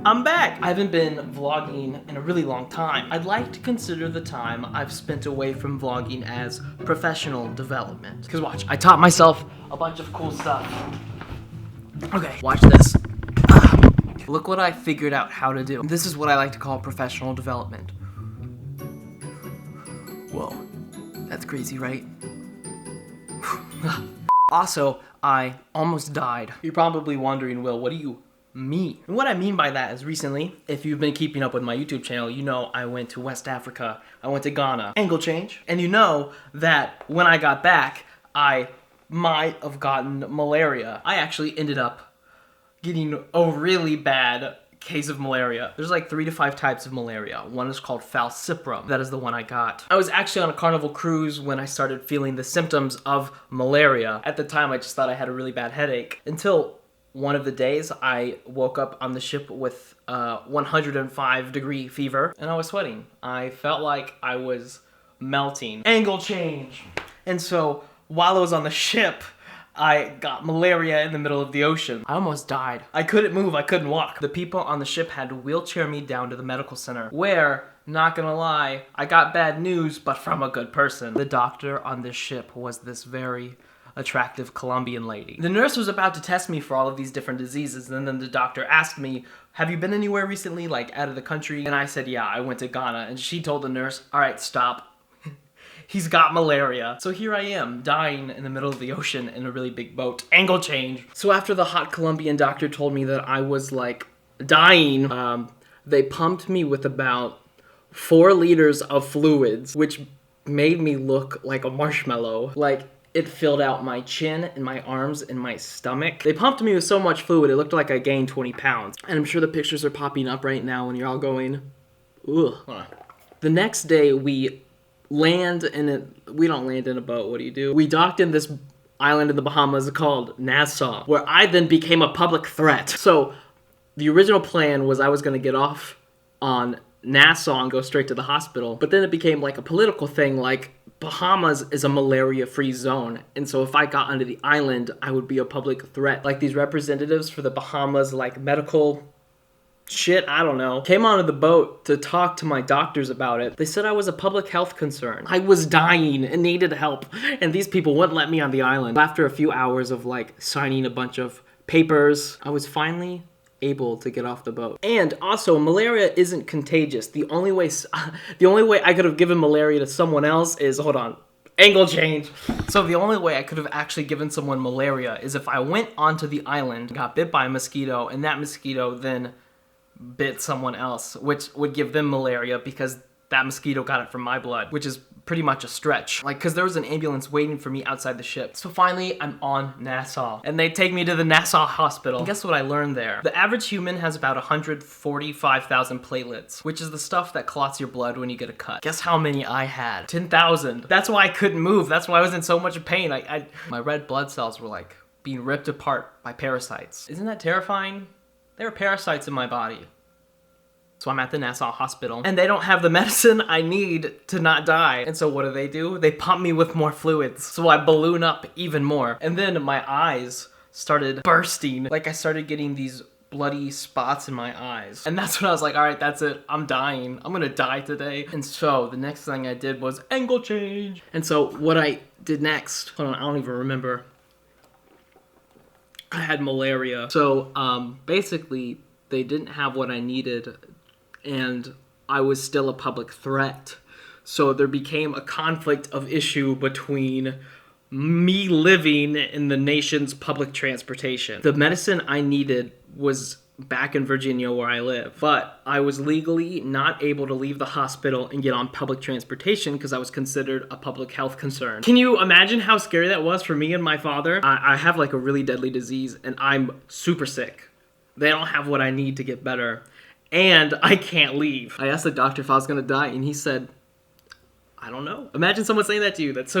I'm back! I haven't been vlogging in a really long time. I'd like to consider the time I've spent away from vlogging as professional development. Because watch, I taught myself a bunch of cool stuff. Okay, watch this. Look what I figured out how to do. This is what I like to call professional development. Whoa, that's crazy, right? Also, I almost died. You're probably wondering, Will, what do you mean? And what I mean by that is recently, if you've been keeping up with my YouTube channel, you know I went to West Africa. I went to Ghana. Angle change. And you know that when I got back, I might have gotten malaria. I actually ended up getting a really bad case of malaria. There's like 3 to 5 types of malaria. One is called falciparum. That is the one I got. I was actually on a Carnival cruise when I started feeling the symptoms of malaria. At the time, I just thought I had a really bad headache until one of the days I woke up on the ship with 105-degree fever and I was sweating. I felt like I was melting. Angle change. And so while I was on the ship, I got malaria in the middle of the ocean. I almost died. I couldn't move, I couldn't walk. The people on the ship had to wheelchair me down to the medical center where, not gonna lie, I got bad news, but from a good person. The doctor on this ship was this very attractive Colombian lady. The nurse was about to test me for all of these different diseases, and then the doctor asked me, have you been anywhere recently, like out of the country? And I said, yeah, I went to Ghana. And she told the nurse, all right, stop. He's got malaria. So here I am, dying in the middle of the ocean in a really big boat. Angle change. So after the hot Colombian doctor told me that I was like dying, they pumped me with about 4 liters of fluids, which made me look like a marshmallow. Like, it filled out my chin and my arms and my stomach. They pumped me with so much fluid, it looked like I gained 20 pounds. And I'm sure the pictures are popping up right now and you're all going, ugh. The next day we land in a, we don't land in a boat, what do? We docked in this island in the Bahamas called Nassau, where I then became a public threat. So the original plan was I was gonna get off on Nassau and go straight to the hospital, but then it became like a political thing, like Bahamas is a malaria-free zone, and so if I got onto the island, I would be a public threat. Like these representatives for the Bahamas, like medical shit, I don't know, came onto the boat to talk to my doctors about it. They said I was a public health concern. I was dying and needed help, and these people wouldn't let me on the island. After a few hours of like signing a bunch of papers, I was finally able to get off the boat. And also, malaria isn't contagious. The only way I could have given malaria to someone else is, hold on, angle change. So the only way I could have actually given someone malaria is if I went onto the island, got bit by a mosquito, and that mosquito then bit someone else, which would give them malaria because that mosquito got it from my blood, which is pretty much a stretch. Like, cause there was an ambulance waiting for me outside the ship. So finally, I'm on Nassau, and they take me to the Nassau hospital. And guess what I learned there? The average human has about 145,000 platelets, which is the stuff that clots your blood when you get a cut. Guess how many I had? 10,000. That's why I couldn't move. That's why I was in so much pain. My red blood cells were like being ripped apart by parasites. Isn't that terrifying? There are parasites in my body. So I'm at the Nassau hospital, and they don't have the medicine I need to not die. And so what do? They pump me with more fluids, so I balloon up even more. And then my eyes started bursting. Like I started getting these bloody spots in my eyes. And that's when I was like, all right, that's it. I'm dying. I'm gonna die today. And so the next thing I did was angle change. And so what I did next, hold on, I don't even remember. I had malaria. So basically, they didn't have what I needed, and I was still a public threat. So there became a conflict of issue between me living in the nation's public transportation. The medicine I needed was back in Virginia where I live, but I was legally not able to leave the hospital and get on public transportation because I was considered a public health concern. Can you imagine how scary that was for me and my father? I have like a really deadly disease and I'm super sick. They don't have what I need to get better, and I can't leave. I asked the doctor if I was gonna die, and he said, I don't know. Imagine someone saying that to you. That's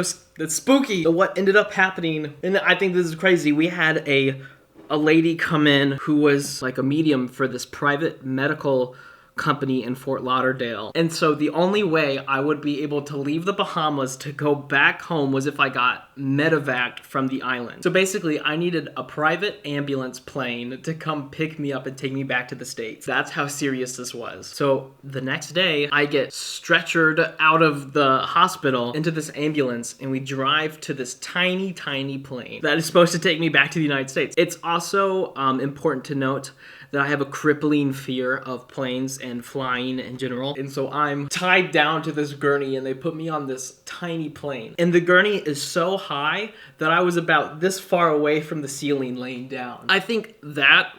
spooky. So what ended up happening, and I think this is crazy, we had a lady come in who was like a medium for this private medical company in Fort Lauderdale. And so the only way I would be able to leave the Bahamas to go back home was if I got medevaced from the island. So basically, I needed a private ambulance plane to come pick me up and take me back to the States. That's how serious this was. So the next day, I get stretchered out of the hospital into this ambulance, and we drive to this tiny, tiny plane that is supposed to take me back to the United States. It's also important to note that I have a crippling fear of planes and flying in general. And so I'm tied down to this gurney, and they put me on this tiny plane. And the gurney is so high that I was about this far away from the ceiling laying down. I think that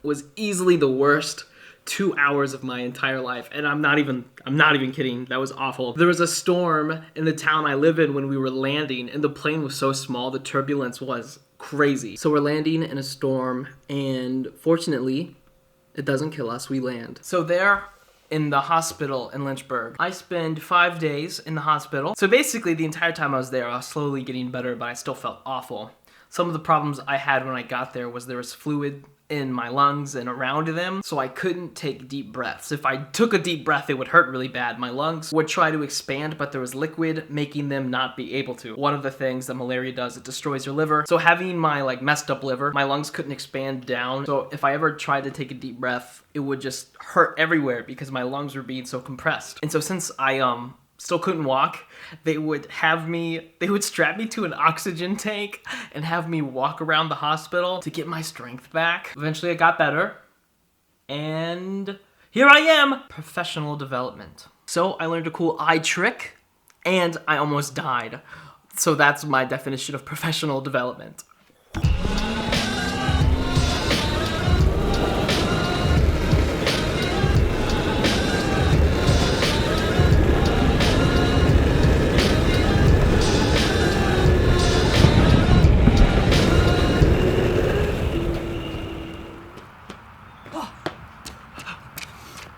was easily the worst 2 hours of my entire life. And I'm not even kidding. That was awful. There was a storm in the town I live in when we were landing, and the plane was so small, the turbulence was crazy. So we're landing in a storm, and fortunately, it doesn't kill us. We land. So there in the hospital in Lynchburg, I spend 5 days in the hospital. So basically, the entire time I was there, I was slowly getting better, but I still felt awful. Some of the problems I had when I got there was there was fluid in my lungs and around them, so I couldn't take deep breaths. If I took a deep breath, it would hurt really bad. My lungs would try to expand, but there was liquid making them not be able to. One of the things that malaria does, it destroys your liver. So having my messed up liver, my lungs couldn't expand down. So if I ever tried to take a deep breath, it would just hurt everywhere because my lungs were being so compressed. And so since I still couldn't walk, they would strap me to an oxygen tank and have me walk around the hospital to get my strength back. Eventually I got better, and here I am, professional development. So I learned a cool eye trick, and I almost died. So that's my definition of professional development.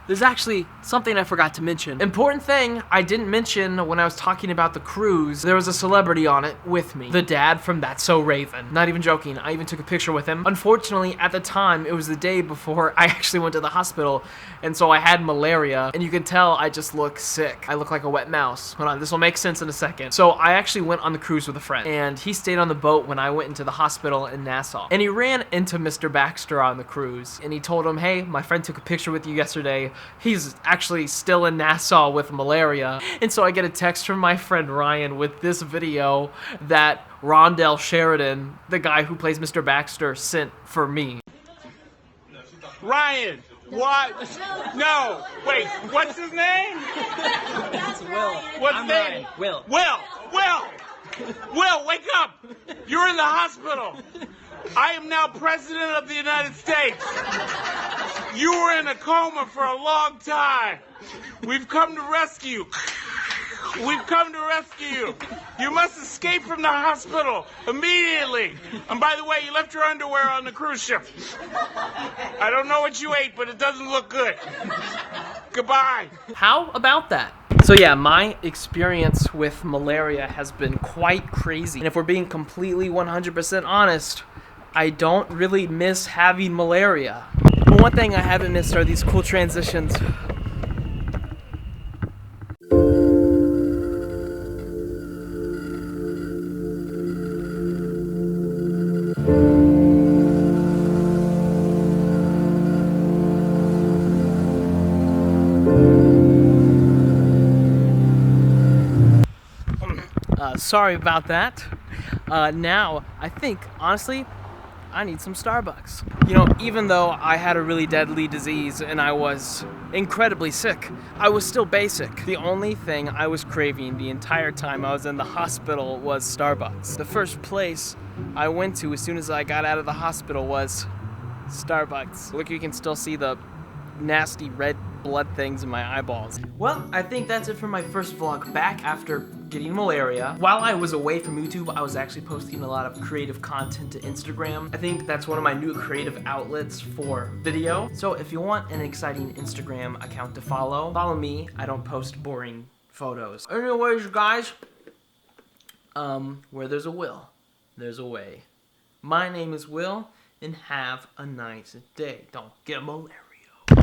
There's actually something I forgot to mention. Important thing I didn't mention when I was talking about the cruise, there was a celebrity on it with me. The dad from That's So Raven. Not even joking, I even took a picture with him. Unfortunately, at the time, it was the day before I actually went to the hospital, and so I had malaria, and you can tell I just look sick. I look like a wet mouse. Hold on, this will make sense in a second. So I actually went on the cruise with a friend, and he stayed on the boat when I went into the hospital in Nassau. And he ran into Mr. Baxter on the cruise, and he told him, hey, my friend took a picture with you yesterday. He's actually still in Nassau with malaria. And so I get a text from my friend Ryan with this video that Rondell Sheridan, the guy who plays Mr. Baxter, sent for me. Ryan, what? No, wait, what's his name? It's Will. What's I'm his name? Ryan. Will. Will, wake up! You're in the hospital. I am now President of the United States. You were in a coma for a long time. We've come to rescue. We've come to rescue you. You must escape from the hospital immediately. And by the way, you left your underwear on the cruise ship. I don't know what you ate, but it doesn't look good. Goodbye. How about that? So yeah, my experience with malaria has been quite crazy. And if we're being completely 100% honest, I don't really miss having malaria. But one thing I haven't missed are these cool transitions. Sorry about that. Now, I think, honestly, I need some Starbucks. You know, even though I had a really deadly disease and I was incredibly sick, I was still basic. The only thing I was craving the entire time I was in the hospital was Starbucks. The first place I went to as soon as I got out of the hospital was Starbucks. Look, you can still see the nasty red blood things in my eyeballs. Well, I think that's it for my first vlog back after getting malaria. While I was away from YouTube, I was actually posting a lot of creative content to Instagram. I think that's one of my new creative outlets for video. So if you want an exciting Instagram account to follow me. I don't post boring photos. Anyways, guys, where there's a will, there's a way. My name is Will, and have a nice day. Don't get malaria.